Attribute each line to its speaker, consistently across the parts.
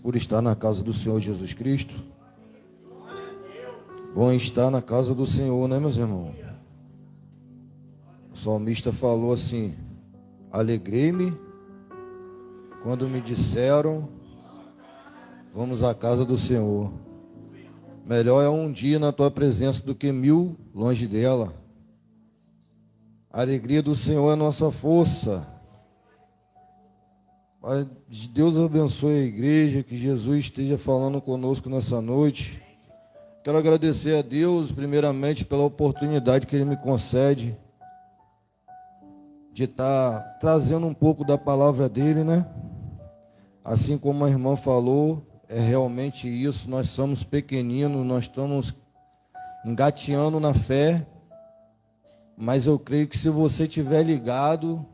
Speaker 1: por estar na casa do Senhor Jesus Cristo. Bom estar na casa do Senhor, né, meus irmãos? O salmista falou assim: alegrei-me quando me disseram, vamos à casa do Senhor. Melhor é um dia na tua presença do que 1000 longe dela. A alegria do Senhor é a nossa força. Pai, Deus abençoe a igreja, que Jesus esteja falando conosco nessa noite. Quero agradecer a Deus, primeiramente, pela oportunidade que Ele me concede de estar trazendo um pouco da palavra dEle, né? Assim como a irmã falou, é realmente isso. Nós somos pequeninos, nós estamos engateando na fé, mas eu creio que se você estiver ligado,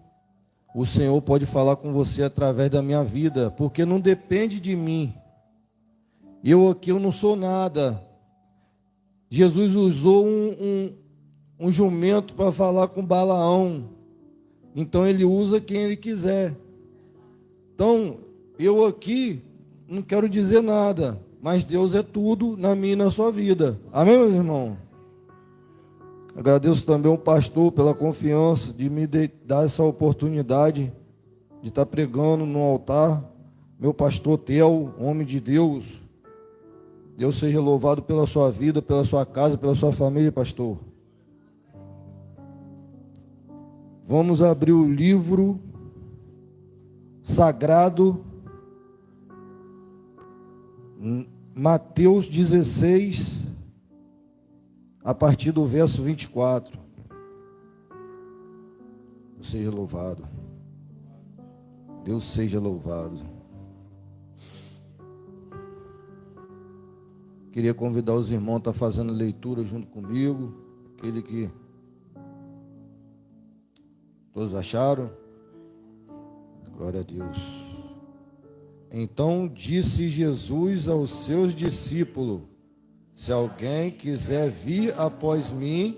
Speaker 1: o Senhor pode falar com você através da minha vida, porque não depende de mim. Eu aqui, eu não sou nada. Jesus usou um jumento para falar com Balaão. Então ele usa quem ele quiser. Então, eu aqui não quero dizer nada, mas Deus é tudo na minha e na sua vida. Amém, meus irmãos? Agradeço também ao pastor pela confiança de me dar essa oportunidade de estar pregando no altar. Meu pastor Theo, homem de Deus. Deus seja louvado pela sua vida, pela sua casa, pela sua família, pastor. Vamos abrir o livro sagrado, Mateus 16, a partir do verso 24. Deus seja louvado. Deus seja louvado. Queria convidar os irmãos a estar fazendo leitura junto comigo. Aquele que todos acharam? Glória a Deus. Então disse Jesus aos seus discípulos: se alguém quiser vir após mim,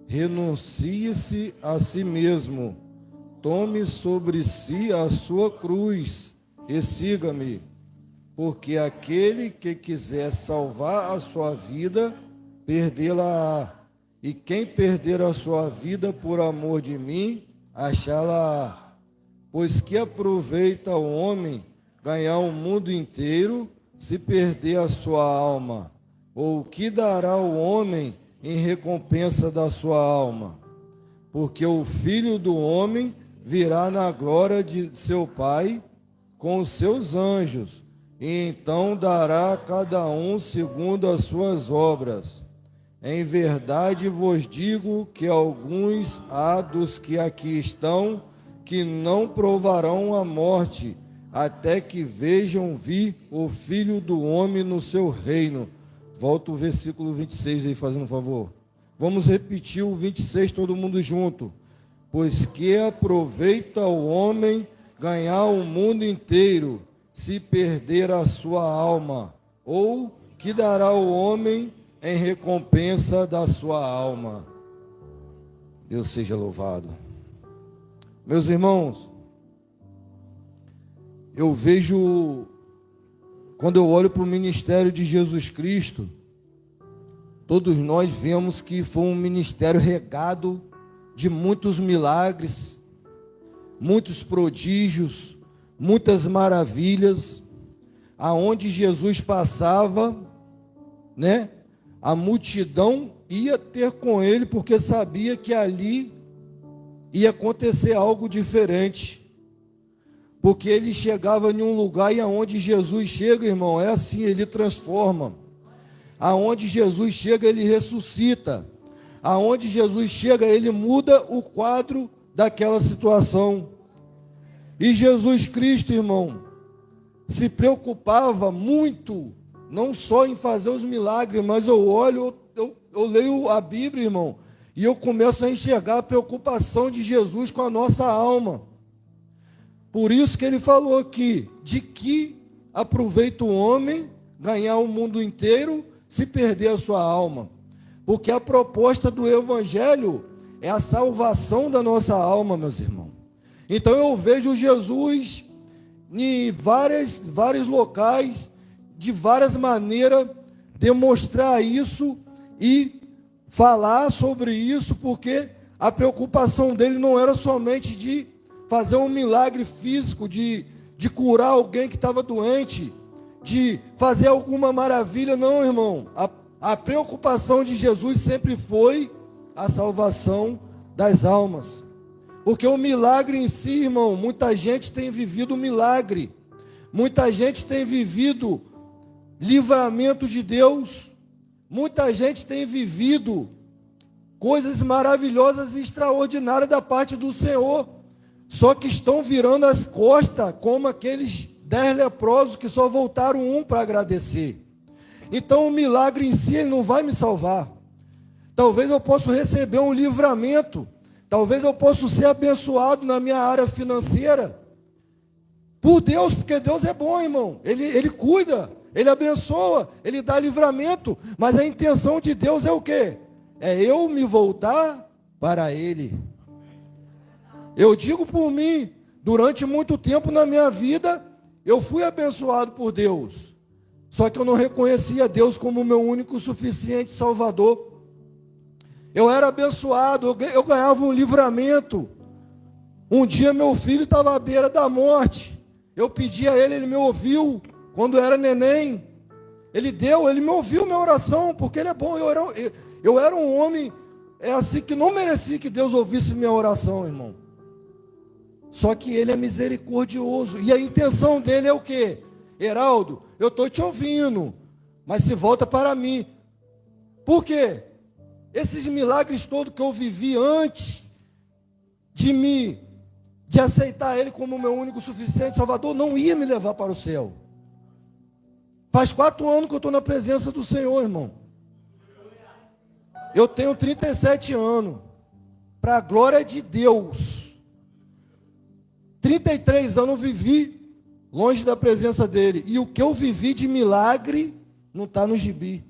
Speaker 1: renuncie-se a si mesmo, tome sobre si a sua cruz e siga-me. Porque aquele que quiser salvar a sua vida, perdê-la-á. E quem perder a sua vida por amor de mim, achá-la-á. Pois que aproveita o homem ganhar o mundo inteiro, se perder a sua alma? Ou o que dará o homem em recompensa da sua alma? Porque o Filho do Homem virá na glória de seu Pai com os seus anjos, e então dará a cada um segundo as suas obras. Em verdade vos digo que alguns há dos que aqui estão, que não provarão a morte, até que vejam vir o Filho do Homem no seu reino. Volta o versículo 26 aí, fazendo um favor. Vamos repetir o 26, todo mundo junto. Pois que aproveita o homem ganhar o mundo inteiro, se perder a sua alma? Ou que dará o homem em recompensa da sua alma? Deus seja louvado. Meus irmãos, eu vejo, quando eu olho para o ministério de Jesus Cristo, todos nós vemos que foi um ministério regado de muitos milagres, muitos prodígios, muitas maravilhas. Aonde Jesus passava, né, a multidão ia ter com ele, porque sabia que ali ia acontecer algo diferente. Porque ele chegava em um lugar, e aonde Jesus chega, irmão, é assim, ele transforma. Aonde Jesus chega, ele ressuscita. Aonde Jesus chega, ele muda o quadro daquela situação. E Jesus Cristo, irmão, se preocupava muito, não só em fazer os milagres, mas eu leio a Bíblia, irmão, e eu começo a enxergar a preocupação de Jesus com a nossa alma. Por isso que ele falou aqui, de que aproveita o homem ganhar o mundo inteiro, se perder a sua alma. Porque a proposta do Evangelho é a salvação da nossa alma, meus irmãos. Então eu vejo Jesus em vários locais, de várias maneiras demonstrar isso e falar sobre isso, porque a preocupação dele não era somente de fazer um milagre físico, de curar alguém que estava doente, de fazer alguma maravilha. Não, irmão. A preocupação de Jesus sempre foi a salvação das almas. Porque o milagre em si, irmão, muita gente tem vivido o milagre. Muita gente tem vivido livramento de Deus. Muita gente tem vivido coisas maravilhosas e extraordinárias da parte do Senhor. Só que estão virando as costas como aqueles 10 leprosos que só voltaram um para agradecer. Então o milagre em si ele não vai me salvar. Talvez eu possa receber um livramento. Talvez eu possa ser abençoado na minha área financeira. Por Deus, porque Deus é bom, irmão. Ele cuida, Ele abençoa, Ele dá livramento. Mas a intenção de Deus é o quê? É eu me voltar para Ele. Eu digo por mim, durante muito tempo na minha vida, eu fui abençoado por Deus. Só que eu não reconhecia Deus como o meu único suficiente Salvador. Eu era abençoado, eu ganhava um livramento. Um dia meu filho estava à beira da morte. Eu pedi a ele me ouviu quando era neném. Ele me ouviu minha oração, porque ele é bom. Eu era um homem, assim, que não merecia que Deus ouvisse minha oração, irmão. Só que ele é misericordioso. E a intenção dele é o quê? Heraldo, eu estou te ouvindo, mas se volta para mim. Por quê? Esses milagres todos que eu vivi antes de aceitar Ele como meu único suficiente Salvador, não ia me levar para o céu. Faz 4 anos que eu estou na presença do Senhor, irmão. Eu tenho 37 anos. Para a glória de Deus. 33 anos eu vivi longe da presença dEle. E o que eu vivi de milagre não está no gibi.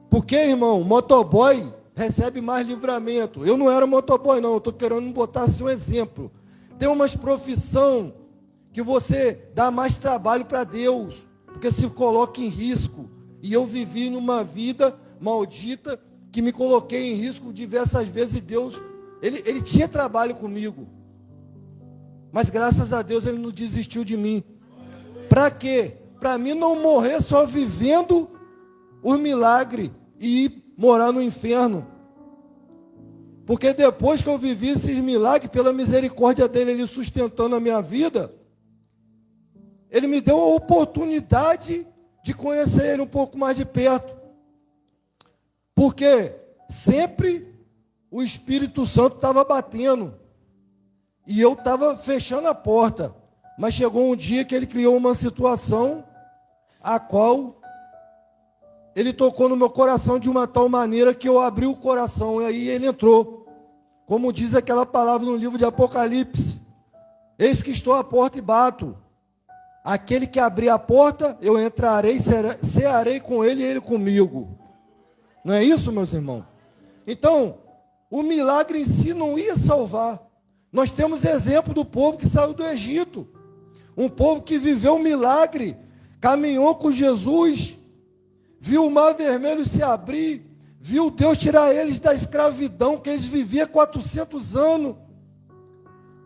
Speaker 1: Porque, irmão, motoboy recebe mais livramento. Eu não era motoboy, não. Eu estou querendo botar assim um exemplo. Tem umas profissão que você dá mais trabalho para Deus, porque se coloca em risco. E eu vivi numa vida maldita que me coloquei em risco diversas vezes e Deus, ele tinha trabalho comigo. Mas graças a Deus Ele não desistiu de mim. Para quê? Para mim não morrer só vivendo os milagres e ir morar no inferno. Porque depois que eu vivi esses milagres, pela misericórdia dEle, Ele sustentando a minha vida, Ele me deu a oportunidade de conhecer Ele um pouco mais de perto. Porque sempre o Espírito Santo estava batendo. E eu estava fechando a porta. Mas chegou um dia que Ele criou uma situação a qual Ele tocou no meu coração de uma tal maneira que eu abri o coração. E aí Ele entrou. Como diz aquela palavra no livro de Apocalipse. Eis que estou à porta e bato. Aquele que abrir a porta, eu entrarei, cearei com ele e ele comigo. Não é isso, meus irmãos? Então, o milagre em si não ia salvar. Nós temos exemplo do povo que saiu do Egito. Um povo que viveu um milagre, caminhou com Jesus, viu o mar vermelho se abrir, viu Deus tirar eles da escravidão que eles viviam 400 anos.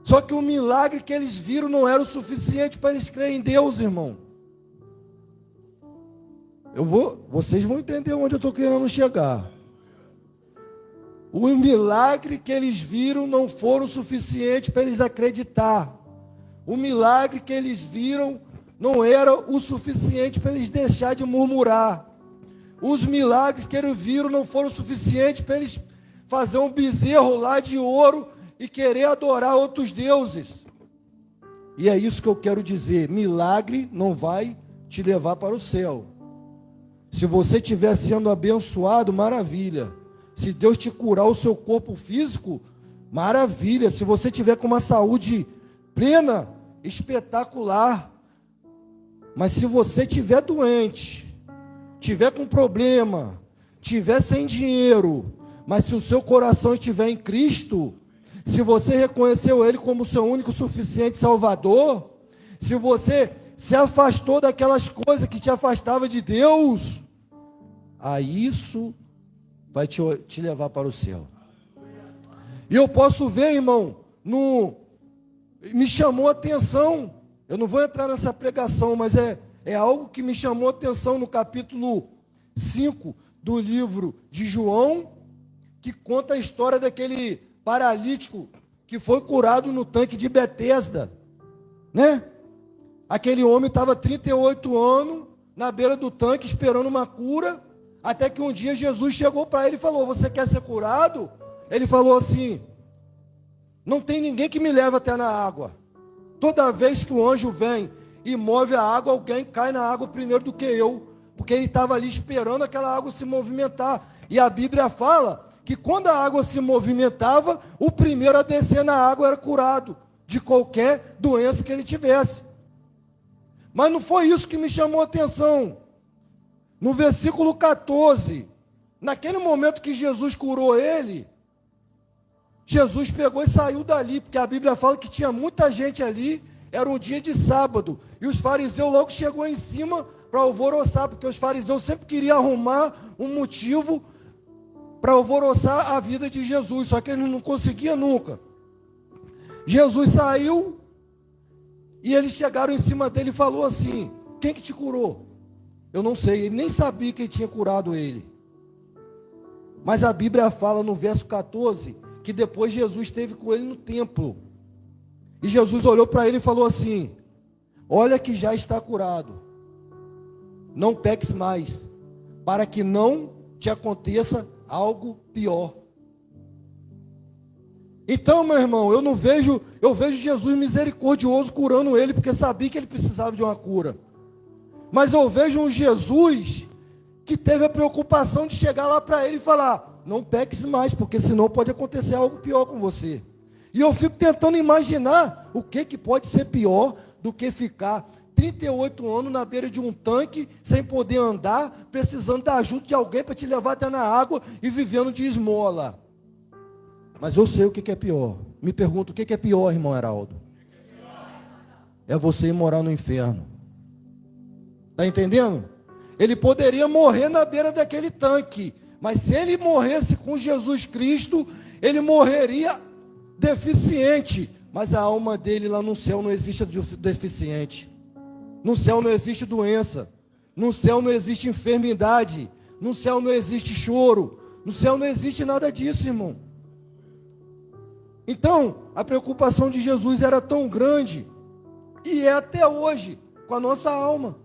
Speaker 1: Só que o milagre que eles viram não era o suficiente para eles crerem em Deus, irmão. Vocês vão entender onde eu estou querendo chegar. O milagre que eles viram não foram suficiente para eles acreditar. O milagre que eles viram não era o suficiente para eles deixar de murmurar. Os milagres que eles viram não foram suficientes para eles fazer um bezerro lá de ouro e querer adorar outros deuses. E é isso que eu quero dizer. Milagre não vai te levar para o céu. Se você estiver sendo abençoado, maravilha. Se Deus te curar o seu corpo físico, maravilha. Se você tiver com uma saúde plena, espetacular. Mas se você estiver doente, tiver com problema, tiver sem dinheiro, mas se o seu coração estiver em Cristo, se você reconheceu Ele como seu único suficiente Salvador, se você se afastou daquelas coisas que te afastavam de Deus, aí isso vai te levar para o céu. E eu posso ver, irmão, me chamou a atenção, eu não vou entrar nessa pregação, mas é algo que me chamou a atenção no capítulo 5 do livro de João, que conta a história daquele paralítico que foi curado no tanque de Betesda, né? Aquele homem estava 38 anos na beira do tanque esperando uma cura, até que um dia Jesus chegou para ele e falou: você quer ser curado? Ele falou assim: não tem ninguém que me leve até na água. Toda vez que o anjo vem e move a água, alguém cai na água primeiro do que eu, porque ele estava ali esperando aquela água se movimentar. E a Bíblia fala que quando a água se movimentava, o primeiro a descer na água era curado de qualquer doença que ele tivesse. Mas não foi isso que me chamou a atenção. No versículo 14, naquele momento que Jesus curou ele, Jesus pegou e saiu dali, porque a Bíblia fala que tinha muita gente ali, era um dia de sábado, e os fariseus logo chegou em cima para alvoroçar, porque os fariseus sempre queriam arrumar um motivo para alvoroçar a vida de Jesus, só que ele não conseguia nunca. Jesus saiu, e eles chegaram em cima dele e falou assim: quem que te curou? Eu não sei, ele nem sabia quem tinha curado ele. Mas a Bíblia fala no verso 14, que depois Jesus esteve com ele no templo. E Jesus olhou para ele e falou assim: olha que já está curado, não peques mais, para que não te aconteça algo pior. Então, meu irmão, eu vejo Jesus misericordioso curando ele, porque sabia que ele precisava de uma cura. Mas eu vejo um Jesus que teve a preocupação de chegar lá para ele e falar: não peques mais, porque senão pode acontecer algo pior com você. E eu fico tentando imaginar o que pode ser pior do que ficar 38 anos na beira de um tanque, sem poder andar, precisando da ajuda de alguém para te levar até na água e vivendo de esmola. Mas eu sei o que é pior. Me pergunto, o que é pior, irmão Heraldo? É você ir morar no inferno. Está entendendo? Ele poderia morrer na beira daquele tanque, mas se ele morresse com Jesus Cristo, ele morreria deficiente. Mas a alma dele lá no céu não existe deficiente. No céu não existe doença. No céu não existe enfermidade. No céu não existe choro. No céu não existe nada disso, irmão. Então, a preocupação de Jesus era tão grande, e é até hoje, com a nossa alma.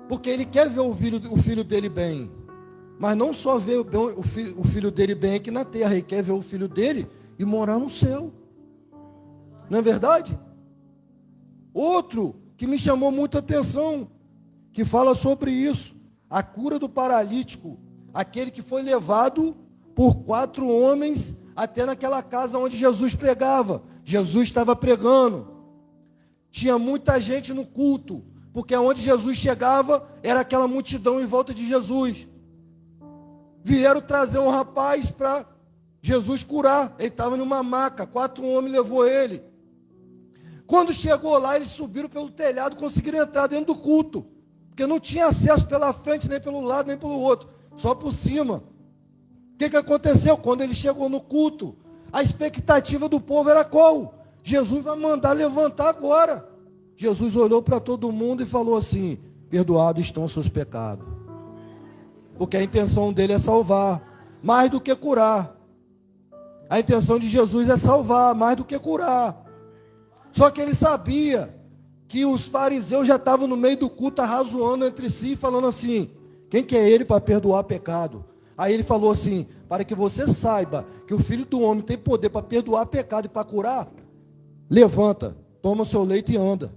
Speaker 1: Porque ele quer ver o filho dele bem. Mas não só ver o filho dele bem aqui na terra, ele quer ver o filho dele e morar no céu. Não é verdade? Outro que me chamou muita atenção, que fala sobre isso, a cura do paralítico, aquele que foi levado por 4 homens até naquela casa onde Jesus pregava. Jesus estava pregando, tinha muita gente no culto, porque onde Jesus chegava, era aquela multidão em volta de Jesus. Vieram trazer um rapaz para Jesus curar, ele estava numa maca, 4 homens levou ele. Quando chegou lá, eles subiram pelo telhado, conseguiram entrar dentro do culto, porque não tinha acesso pela frente, nem pelo lado, nem pelo outro, só por cima. O que aconteceu? Quando ele chegou no culto, a expectativa do povo era qual? Jesus vai mandar levantar agora. Jesus olhou para todo mundo e falou assim: perdoados estão os seus pecados. Porque a intenção dele é salvar, mais do que curar. A intenção de Jesus é salvar, mais do que curar. Só que ele sabia que os fariseus já estavam no meio do culto, arrazoando entre si, falando assim: quem que é ele para perdoar pecado? Aí ele falou assim: para que você saiba que o Filho do Homem tem poder para perdoar pecado e para curar, levanta, toma o seu leito e anda.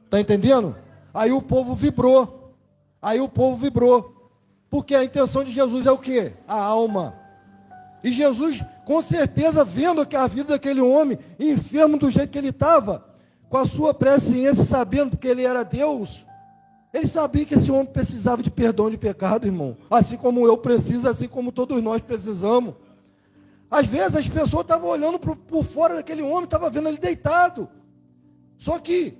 Speaker 1: Está entendendo? Aí o povo vibrou. Porque a intenção de Jesus é o quê? A alma. E Jesus, com certeza, vendo que a vida daquele homem, enfermo do jeito que ele estava, com a sua presciência, sabendo que ele era Deus, ele sabia que esse homem precisava de perdão de pecado, irmão. Assim como eu preciso, assim como todos nós precisamos. Às vezes as pessoas estavam olhando por fora daquele homem, estavam vendo ele deitado. Só que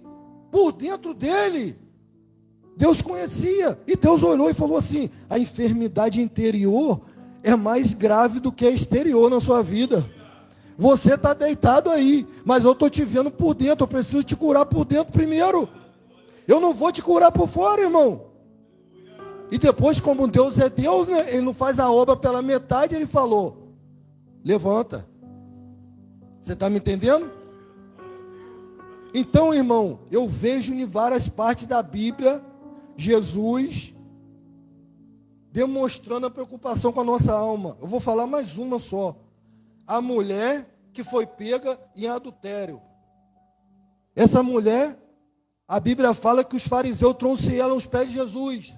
Speaker 1: por dentro dele, Deus conhecia. E Deus olhou e falou assim: a enfermidade interior é mais grave do que a exterior na sua vida. Você está deitado aí, mas eu estou te vendo por dentro. Eu preciso te curar por dentro primeiro. Eu não vou te curar por fora, irmão. E depois, como Deus é Deus, né, Ele não faz a obra pela metade. Ele falou: levanta. Você está me entendendo? Então, irmão, eu vejo em várias partes da Bíblia Jesus demonstrando a preocupação com a nossa alma. Eu vou falar mais uma só. A mulher que foi pega em adultério. Essa mulher, a Bíblia fala que os fariseus trouxeram ela aos pés de Jesus.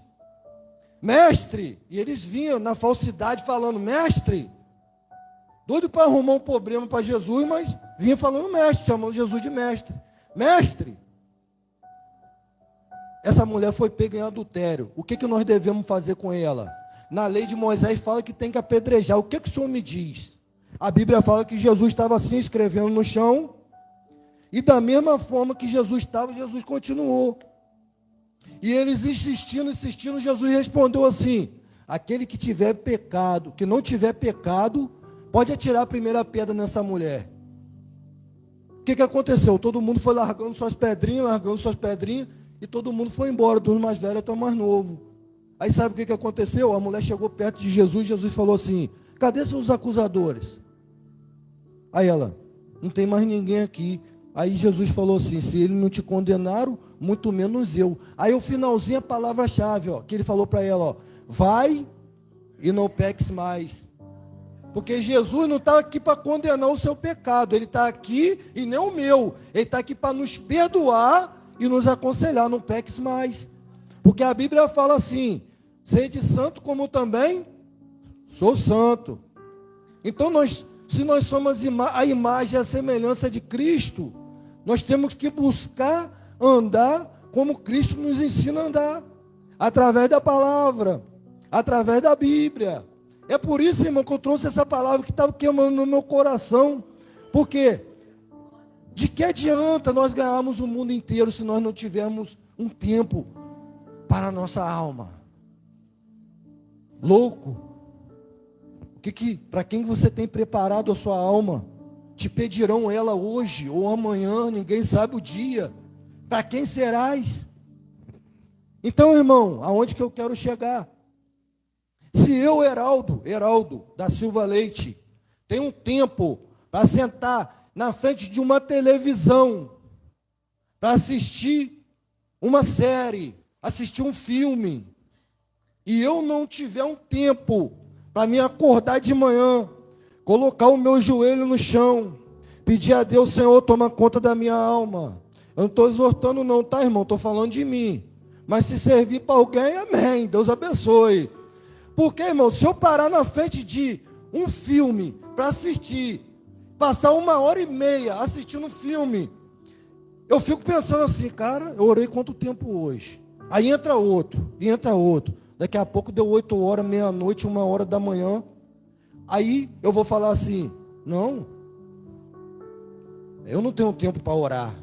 Speaker 1: Mestre, e eles vinham na falsidade falando: mestre, doido para arrumar um problema para Jesus, mas vinha falando mestre, chamando Jesus de mestre. Mestre, essa mulher foi pega em adultério. O que nós devemos fazer com ela? Na lei de Moisés fala que tem que apedrejar. O que o Senhor me diz? A Bíblia fala que Jesus estava assim, escrevendo no chão. E da mesma forma que Jesus estava, Jesus continuou. E eles insistindo, Jesus respondeu assim: aquele que tiver pecado, que não tiver pecado, pode atirar a primeira pedra nessa mulher. O que aconteceu? Todo mundo foi largando suas pedrinhas, e todo mundo foi embora, dos mais velhos até o mais novo. Aí sabe o que aconteceu? A mulher chegou perto de Jesus, Jesus falou assim: cadê seus acusadores? Aí ela: não tem mais ninguém aqui. Aí Jesus falou assim: se eles não te condenaram, muito menos eu. Aí o finalzinho, a palavra-chave, que ele falou para ela: vai e não peques mais. Porque Jesus não está aqui para condenar o seu pecado, Ele está aqui e nem o meu. Ele está aqui para nos perdoar e nos aconselhar: não peques mais. Porque a Bíblia fala assim: sede santo como também sou santo. Então se nós somos a imagem e a semelhança de Cristo, nós temos que buscar andar como Cristo nos ensina a andar, através da palavra, através da Bíblia. É por isso, irmão, que eu trouxe essa palavra que estava queimando no meu coração. Porque de que adianta nós ganharmos o mundo inteiro se nós não tivermos um tempo para a nossa alma? Louco. Para quem você tem preparado a sua alma? Te pedirão ela hoje ou amanhã, ninguém sabe o dia. Para quem serás? Então, irmão, aonde que eu quero chegar? Se eu, Heraldo da Silva Leite, tenho um tempo para sentar na frente de uma televisão, para assistir uma série, assistir um filme, e eu não tiver um tempo para me acordar de manhã, colocar o meu joelho no chão, pedir a Deus: Senhor, toma conta da minha alma. Eu não estou exortando não, tá, irmão? Estou falando de mim. Mas se servir para alguém, amém. Deus abençoe. Porque, irmão, se eu parar na frente de um filme para assistir, passar 1h30 assistindo um filme, eu fico pensando assim: cara, eu orei quanto tempo hoje? Aí entra outro, e entra outro. Daqui a pouco deu 8 horas, meia-noite, 1h da manhã. Aí eu vou falar assim: não, eu não tenho tempo para orar.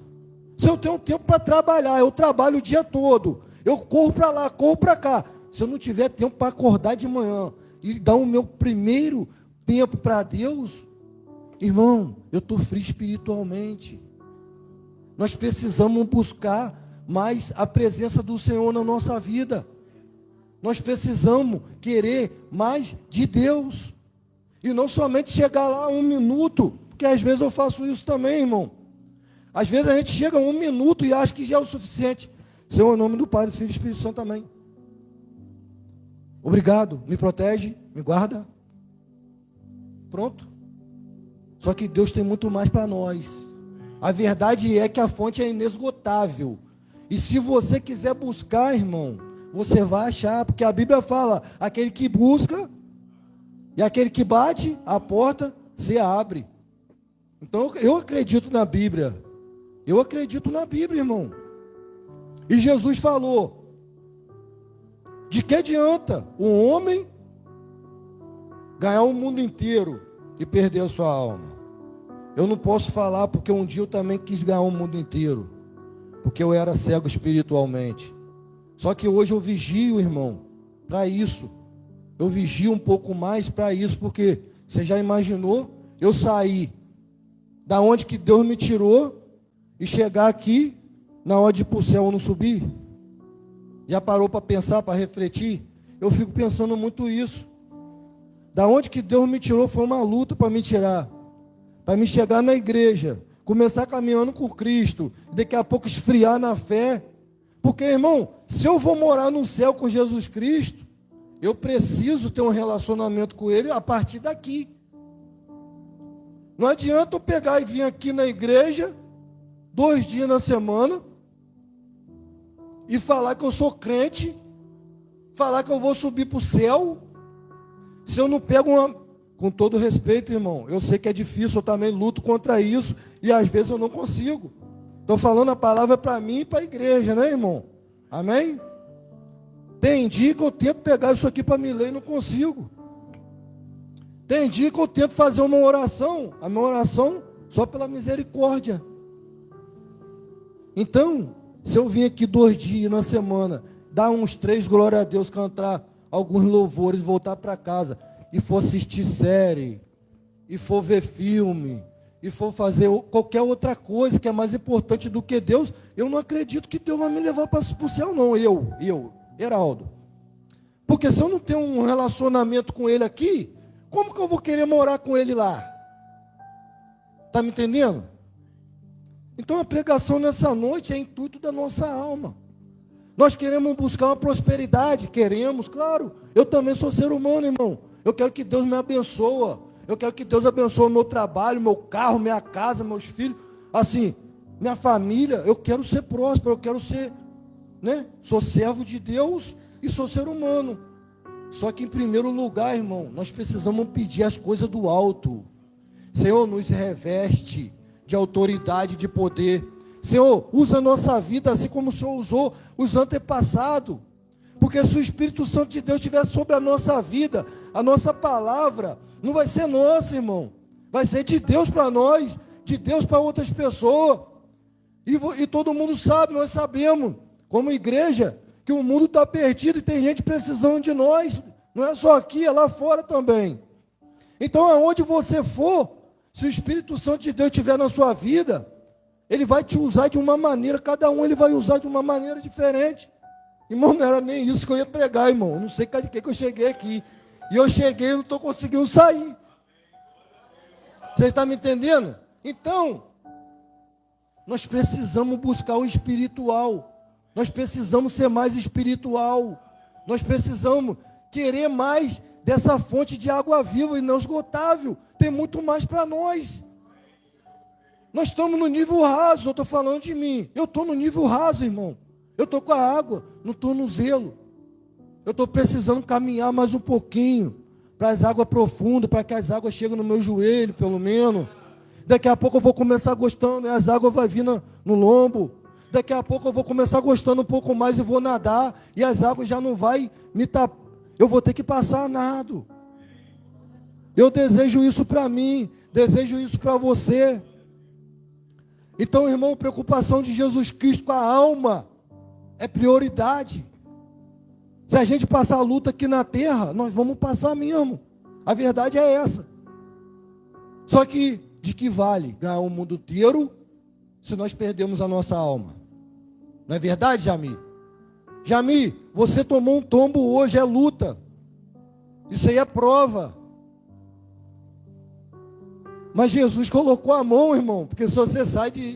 Speaker 1: Se eu tenho tempo para trabalhar, eu trabalho o dia todo, eu corro para lá, corro para cá. Se eu não tiver tempo para acordar de manhã e dar o meu primeiro tempo para Deus, irmão, eu estou frio espiritualmente. Nós precisamos buscar mais a presença do Senhor na nossa vida. Nós precisamos querer mais de Deus. E não somente chegar lá 1 minuto, porque às vezes eu faço isso também, irmão. Às vezes a gente chega a 1 minuto e acha que já é o suficiente. Senhor, em nome do Pai, do Filho e do Espírito Santo, amém. Obrigado, me protege, me guarda. Pronto. Só que Deus tem muito mais para nós. A verdade é que a fonte é inesgotável. E se você quiser buscar, irmão, você vai achar. Porque a Bíblia fala: aquele que busca e aquele que bate, a porta se abre. Então eu acredito na Bíblia. Eu acredito na Bíblia, irmão. E Jesus falou: de que adianta um homem ganhar o mundo inteiro e perder a sua alma? Eu não posso falar porque um dia eu também quis ganhar o mundo inteiro. porque eu era cego espiritualmente. Só que hoje eu vigio, irmão, para isso. Eu vigio um pouco mais para isso, porque você já imaginou eu sair da onde que Deus me tirou e chegar aqui, na hora de ir para o céu eu não subir? Já parou para pensar, para refletir? Eu fico pensando muito isso. Da onde que Deus me tirou foi uma luta para me tirar. Para me chegar na igreja, começar caminhando com Cristo, daqui a pouco esfriar na fé. Porque, irmão, se eu vou morar no céu com Jesus Cristo, eu preciso ter um relacionamento com Ele a partir daqui. Não adianta eu pegar e vir aqui na igreja 2 dias na semana e falar que eu sou crente, falar que eu vou subir para o céu, se eu não pego uma... Com todo respeito, irmão, eu sei que é difícil, eu também luto contra isso, e às vezes eu não consigo. Estou falando a palavra para mim e para a igreja, né, irmão? Amém? Tem dia que eu tento pegar isso aqui para me ler e não consigo. Tem dia que eu tento fazer uma oração, a minha oração só pela misericórdia. Então, se eu vim aqui 2 dias na semana, dar uns 3, glória a Deus, cantar alguns louvores, voltar para casa, e for assistir série, e for ver filme, e for fazer qualquer outra coisa que é mais importante do que Deus, eu não acredito que Deus vai me levar para o céu, não. Eu, Heraldo. Porque se eu não tenho um relacionamento com Ele aqui, como que eu vou querer morar com Ele lá? Está me entendendo? Então a pregação nessa noite é intuito da nossa alma. Nós queremos buscar uma prosperidade, queremos, claro. Eu também sou ser humano, irmão. Eu quero que Deus me abençoe. Eu quero que Deus abençoe o meu trabalho, meu carro, minha casa, meus filhos. Assim, minha família. Eu quero ser próspero, eu quero ser, né? Sou servo de Deus e sou ser humano. Só que em primeiro lugar, irmão, nós precisamos pedir as coisas do alto. Senhor, nos reveste de autoridade, de poder. Senhor, usa a nossa vida assim como o Senhor usou os antepassados. Porque se o Espírito Santo de Deus estiver sobre a nossa vida, a nossa palavra não vai ser nossa, irmão. Vai ser de Deus para nós, de Deus para outras pessoas. E todo mundo sabe, nós sabemos, como igreja, que o mundo está perdido e tem gente precisando de nós. Não é só aqui, é lá fora também. Então, aonde você for, se o Espírito Santo de Deus estiver na sua vida, Ele vai te usar de uma maneira, cada um Ele vai usar de uma maneira diferente. Irmão, não era nem isso que eu ia pregar, irmão. Eu não sei de que eu cheguei aqui. E eu cheguei e não estou conseguindo sair. Você está me entendendo? Então, nós precisamos buscar o espiritual. Nós precisamos ser mais espiritual. Nós precisamos querer mais dessa fonte de água viva e não esgotável. Tem muito mais para nós. Nós estamos no nível raso, eu estou falando de mim. Eu estou no nível raso, irmão. Eu estou com a água, não estou no zelo. Eu estou precisando caminhar mais um pouquinho para as águas profundas, para que as águas cheguem no meu joelho, pelo menos. Daqui a pouco eu vou começar gostando, e as águas vão vir no lombo. Daqui a pouco eu vou começar gostando um pouco mais e vou nadar, e as águas já não vai me tapar. Eu vou ter que passar nado. Eu desejo isso para mim, desejo isso para você. Então, irmão, preocupação de Jesus Cristo com a alma é prioridade. Se a gente passar a luta aqui na terra, nós vamos passar mesmo. A verdade é essa. Só que, de que vale ganhar o mundo inteiro se nós perdemos a nossa alma? Não é verdade, Jami? Jami, você tomou um tombo hoje, é luta. Isso aí é prova. Mas Jesus colocou a mão, irmão, porque se você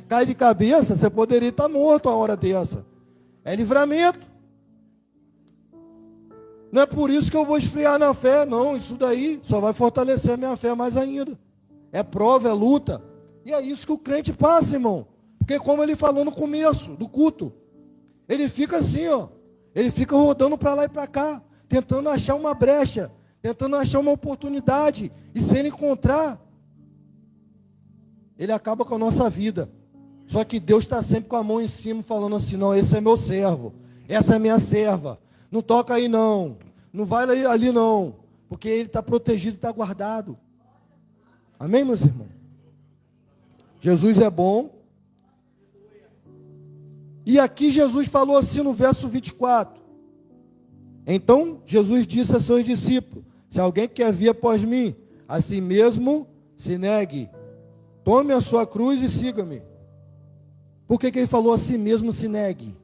Speaker 1: cai de cabeça, você poderia estar morto a hora dessa. É livramento. Não é por isso que eu vou esfriar na fé, não. Isso daí só vai fortalecer a minha fé mais ainda. É prova, é luta. E é isso que o crente passa, irmão. Porque como ele falou no começo do culto, ele fica assim, ó. Ele fica rodando para lá e para cá, tentando achar uma brecha, tentando achar uma oportunidade. E se ele encontrar, ele acaba com a nossa vida. Só que Deus está sempre com a mão em cima, falando assim, não, esse é meu servo, essa é minha serva. Não toca aí não, não vai ali não, porque ele está protegido, está guardado. Amém, meus irmãos? Jesus é bom. E aqui Jesus falou assim no verso 24. Então Jesus disse a seus discípulos: se alguém quer vir após mim, a si mesmo se negue, tome a sua cruz e siga-me. Por que ele falou a si mesmo se negue?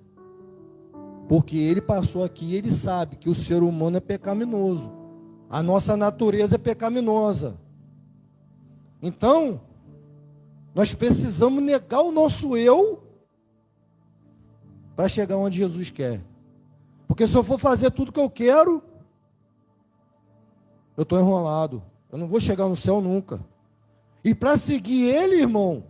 Speaker 1: Porque ele passou aqui e ele sabe que o ser humano é pecaminoso. A nossa natureza é pecaminosa. Então, nós precisamos negar o nosso eu para chegar onde Jesus quer. Porque se eu for fazer tudo que eu quero, eu estou enrolado. Eu não vou chegar no céu nunca. E para seguir ele, irmão,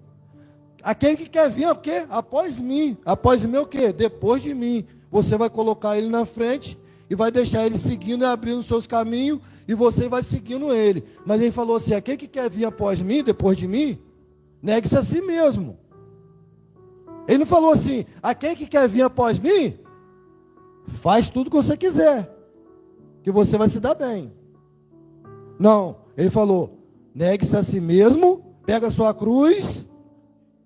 Speaker 1: aquele que quer vir, o quê? Após mim. Após mim o quê? Depois de mim. Você vai colocar ele na frente e vai deixar ele seguindo e abrindo os seus caminhos, e você vai seguindo ele. Mas ele falou assim: aquele que quer vir após mim, depois de mim, negue-se a si mesmo. Ele não falou assim: aquele que quer vir após mim, faz tudo que você quiser, que você vai se dar bem. Não, ele falou: negue-se a si mesmo, pega a sua cruz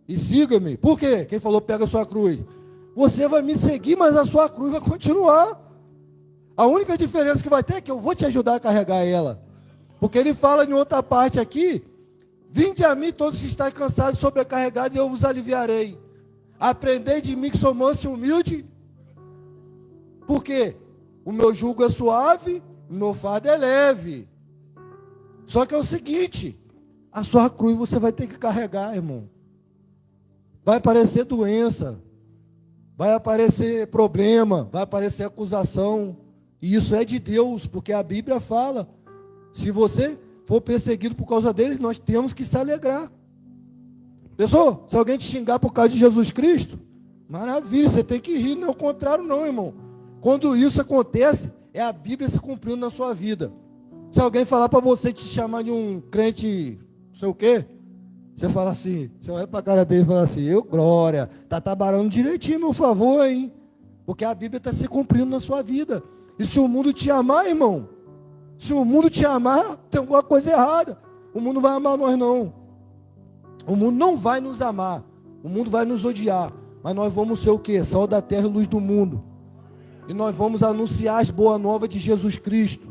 Speaker 1: e siga-me. Por quê? Quem falou pega a sua cruz? Você vai me seguir, mas a sua cruz vai continuar. A única diferença que vai ter é que eu vou te ajudar a carregar ela. Porque ele fala em outra parte aqui: vinde a mim todos que estáis cansados e sobrecarregados, e eu vos aliviarei. Aprendei de mim que sou manso e humilde. Por quê? O meu jugo é suave, o meu fardo é leve. Só que é o seguinte: a sua cruz você vai ter que carregar, irmão. Vai aparecer doença, vai aparecer problema, vai aparecer acusação. E isso é de Deus, porque a Bíblia fala: se você for perseguido por causa deles, nós temos que se alegrar. Pessoal, se alguém te xingar por causa de Jesus Cristo, maravilha, você tem que rir, não é o contrário não, irmão. Quando isso acontece, é a Bíblia se cumprindo na sua vida. Se alguém falar para você, te chamar de um crente, não sei o quê, você fala assim, você olha para a cara dele e fala assim: eu, glória, está trabalhando direitinho, meu favor, hein? Porque a Bíblia está se cumprindo na sua vida. E se o mundo te amar, irmão, se o mundo te amar, tem alguma coisa errada. O mundo vai amar nós não. O mundo não vai nos amar. O mundo vai nos odiar. Mas nós vamos ser o quê? Sal da terra e luz do mundo. E nós vamos anunciar as boas novas de Jesus Cristo.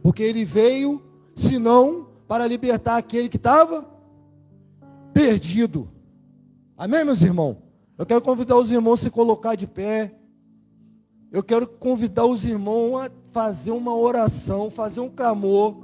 Speaker 1: Porque ele veio, senão, para libertar aquele que estava perdido. Amém, meus irmãos? Eu quero convidar os irmãos a se colocar de pé. Eu quero convidar os irmãos a fazer uma oração, fazer um clamor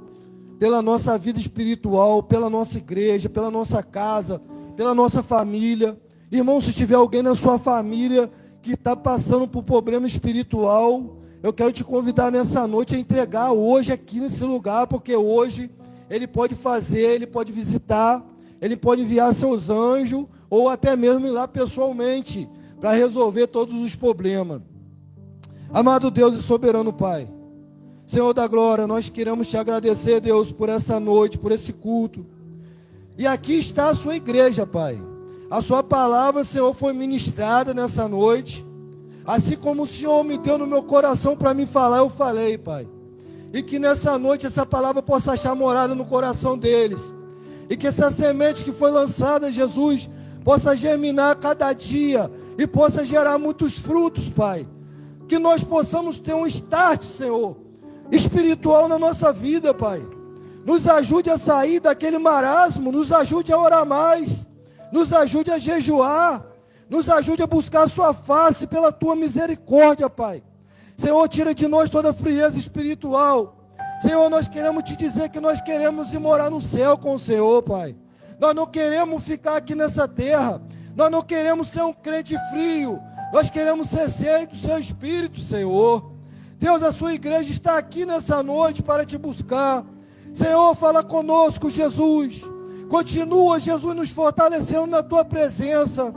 Speaker 1: pela nossa vida espiritual, pela nossa igreja, pela nossa casa, pela nossa família. Irmão, se tiver alguém na sua família que está passando por problema espiritual, eu quero te convidar nessa noite a entregar hoje aqui nesse lugar, porque hoje ele pode fazer, ele pode visitar, ele pode enviar seus anjos, ou até mesmo ir lá pessoalmente, para resolver todos os problemas. Amado Deus e soberano Pai, Senhor da glória, nós queremos te agradecer, Deus, por essa noite, por esse culto. E aqui está a sua igreja, Pai. A sua palavra, Senhor, foi ministrada nessa noite. Assim como o Senhor me deu no meu coração para me falar, eu falei, Pai. E que nessa noite essa palavra possa achar morada no coração deles. E que essa semente que foi lançada, Jesus, possa germinar cada dia e possa gerar muitos frutos, Pai. Que nós possamos ter um start, Senhor, espiritual na nossa vida, Pai. Nos ajude a sair daquele marasmo, nos ajude a orar mais, nos ajude a jejuar, nos ajude a buscar a sua face pela tua misericórdia, Pai. Senhor, tira de nós toda a frieza espiritual. Senhor, nós queremos te dizer que nós queremos ir morar no céu com o Senhor, Pai. Nós não queremos ficar aqui nessa terra, nós não queremos ser um crente frio, nós queremos ser cheios do seu Espírito, Senhor. Deus, a sua igreja está aqui nessa noite para te buscar. Senhor, fala conosco, Jesus. Continua, Jesus, nos fortalecendo na tua presença.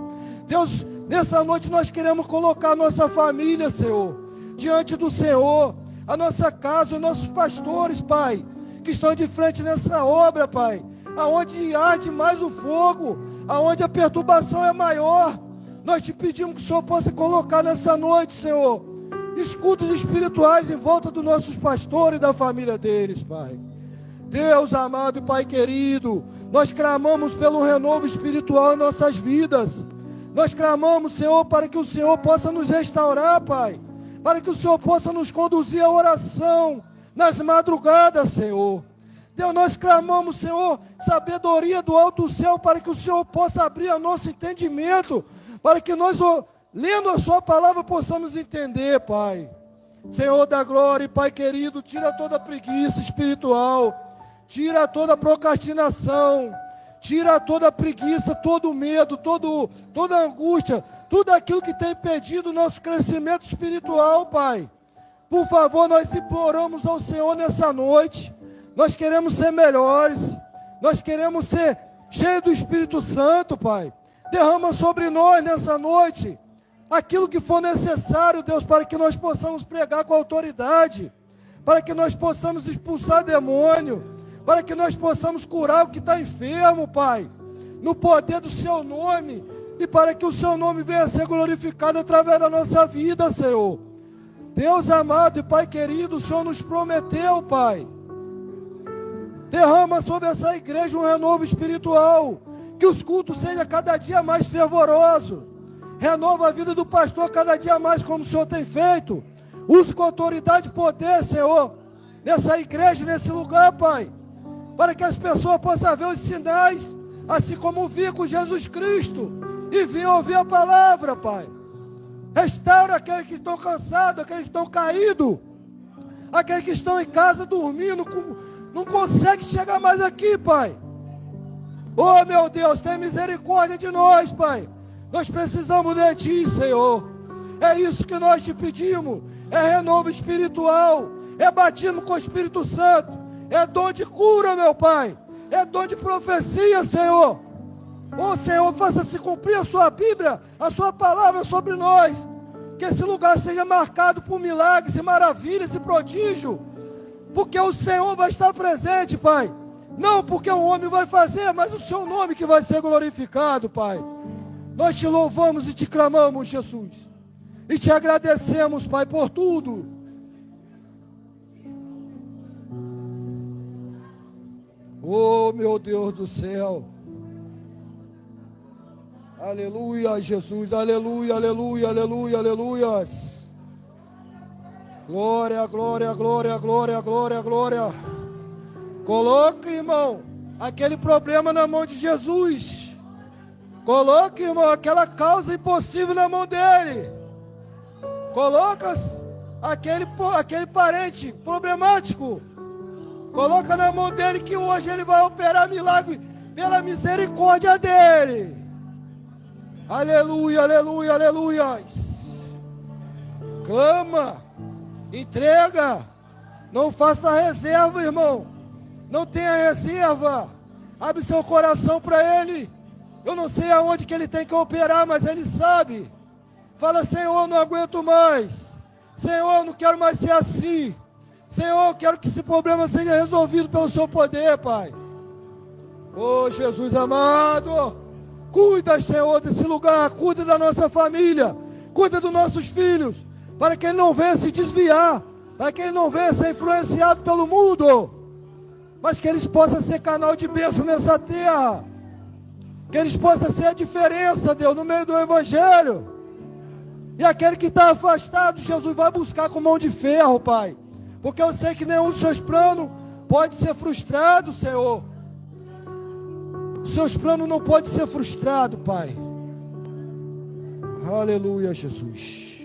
Speaker 1: Deus, nessa noite nós queremos colocar a nossa família, Senhor, diante do Senhor, a nossa casa, os nossos pastores, Pai, que estão de frente nessa obra, Pai, aonde arde mais o fogo, aonde a perturbação é maior. Nós te pedimos que o Senhor possa colocar nessa noite, Senhor, escudos espirituais em volta dos nossos pastores e da família deles, Pai. Deus amado e Pai querido, nós clamamos pelo renovo espiritual em nossas vidas. Nós clamamos, Senhor, para que o Senhor possa nos restaurar, Pai. Para que o Senhor possa nos conduzir à oração nas madrugadas, Senhor. Deus, nós clamamos, Senhor, sabedoria do alto céu, para que o Senhor possa abrir o nosso entendimento, para que nós, lendo a sua palavra, possamos entender, Pai. Senhor da glória, Pai querido, tira toda a preguiça espiritual, tira toda a procrastinação, tira toda a preguiça, todo o medo, toda a angústia, tudo aquilo que tem impedido o nosso crescimento espiritual, Pai. Por favor, nós imploramos ao Senhor nessa noite. Nós queremos ser melhores, nós queremos ser cheios do Espírito Santo, Pai. Derrama sobre nós nessa noite aquilo que for necessário, Deus, para que nós possamos pregar com autoridade, para que nós possamos expulsar demônio, para que nós possamos curar o que está enfermo, Pai, no poder do Seu nome, e para que o Seu nome venha a ser glorificado através da nossa vida, Senhor. Deus amado e Pai querido, o Senhor nos prometeu, Pai. Derrama sobre essa igreja um renovo espiritual, que os cultos sejam cada dia mais fervorosos. Renova a vida do pastor cada dia mais, como o Senhor tem feito. Use com autoridade e poder, Senhor, nessa igreja, nesse lugar, Pai, para que as pessoas possam ver os sinais, assim como vi com Jesus Cristo, e vir ouvir a palavra, Pai. Restaura aqueles que estão cansados, aqueles que estão caídos, aqueles que estão em casa dormindo, não conseguem chegar mais aqui, Pai. Oh, meu Deus, tem misericórdia de nós, Pai. Nós precisamos de Ti, Senhor. É isso que nós te pedimos. É renovo espiritual. É batismo com o Espírito Santo. É dom de cura, meu Pai. É dom de profecia, Senhor. Oh, Senhor, faça-se cumprir a Sua Bíblia, a Sua palavra sobre nós. Que esse lugar seja marcado por milagres e maravilhas e prodígio. Porque o Senhor vai estar presente, Pai. Não porque o homem vai fazer, mas o Seu nome que vai ser glorificado, Pai. Nós te louvamos e te clamamos, Jesus. E te agradecemos, Pai, por tudo. Oh, meu Deus do céu. Aleluia, Jesus. Aleluia, aleluia, aleluia, aleluias. Glória, glória, glória, glória, glória, glória. Coloque, irmão, aquele problema na mão de Jesus. Coloque, irmão, aquela causa impossível na mão dele. Coloca aquele parente problemático. Coloca na mão dele, que hoje ele vai operar milagre pela misericórdia dele. Aleluia, aleluia, aleluia. Clama, entrega, não faça reserva, irmão. Não tenha reserva. Abre seu coração para Ele. Eu não sei aonde que Ele tem que operar, mas Ele sabe. Fala, Senhor, não aguento mais. Senhor, não quero mais ser assim. Senhor, eu quero que esse problema seja resolvido pelo Seu poder, Pai. Oh, Jesus amado, cuida, Senhor, desse lugar. Cuida da nossa família. Cuida dos nossos filhos, para que ele não venha se desviar, para que ele não venha ser influenciado pelo mundo, mas que eles possam ser canal de bênção nessa terra, que eles possam ser a diferença, Deus, no meio do Evangelho. E aquele que está afastado, Jesus vai buscar com mão de ferro, Pai, porque eu sei que nenhum dos seus planos pode ser frustrado, Senhor. Os seus planos não podem ser frustrados, Pai. Aleluia, Jesus.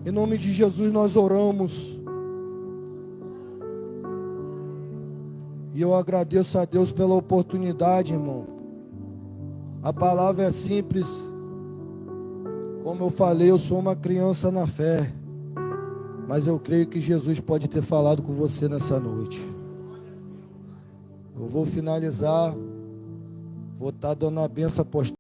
Speaker 1: Em nome de Jesus nós oramos. E eu agradeço a Deus pela oportunidade, irmão. A palavra é simples. Como eu falei, eu sou uma criança na fé. Mas eu creio que Jesus pode ter falado com você nessa noite. Eu vou finalizar. Vou estar dando a benção apostólica.